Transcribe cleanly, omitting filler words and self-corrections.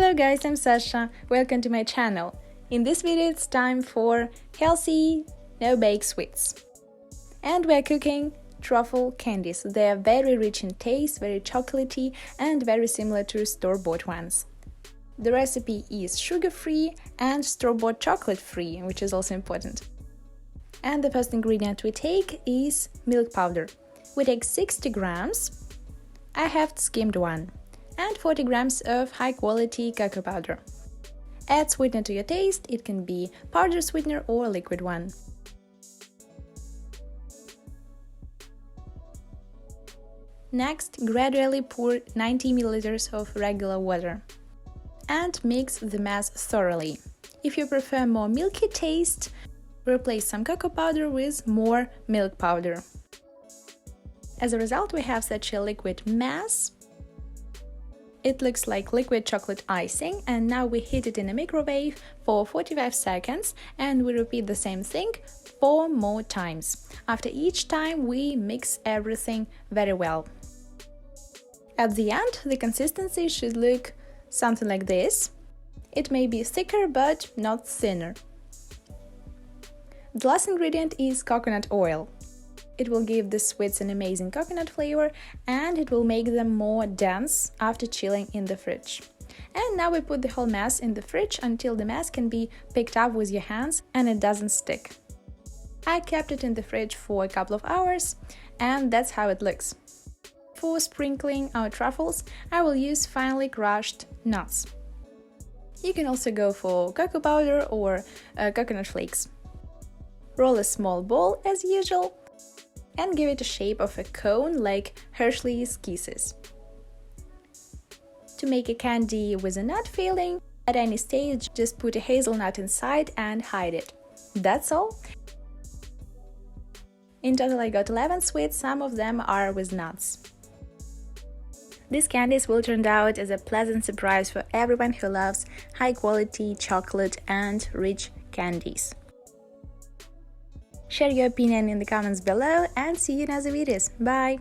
Hello guys, I'm Sasha. Welcome to my channel. In this video it's time for healthy, no-bake sweets. And we're cooking truffle candies. They are very rich in taste, very chocolatey and very similar to store-bought ones. The recipe is sugar-free and store-bought chocolate-free, which is also important. And the first ingredient we take is milk powder. We take 60 grams. I have skimmed one. And 40 grams of high-quality cocoa powder. Add sweetener to your taste, it can be powder sweetener or liquid one. Next, gradually pour 90 ml of regular water and mix the mass thoroughly. If you prefer more milky taste, replace some cocoa powder with more milk powder. As a result, we have such a liquid mass. It looks like liquid chocolate icing, and now we heat it in a microwave for 45 seconds and we repeat the same thing 4 more times. After each time we mix everything very well. At the end, the consistency should look something like this. It may be thicker but not thinner. The last ingredient is coconut oil. It will give the sweets an amazing coconut flavor and it will make them more dense after chilling in the fridge. And now we put the whole mass in the fridge until the mass can be picked up with your hands and it doesn't stick. I kept it in the fridge for a couple of hours and that's how it looks. For sprinkling our truffles, I will use finely crushed nuts. You can also go for cocoa powder or coconut flakes. Roll a small ball as usual and give it a shape of a cone like Hershey's Kisses. To make a candy with a nut filling, at any stage just put a hazelnut inside and hide it. That's all. In total I got 11 sweets, some of them are with nuts. These candies will turn out as a pleasant surprise for everyone who loves high-quality chocolate and rich candies. Share your opinion in the comments below and see you in other videos. Bye!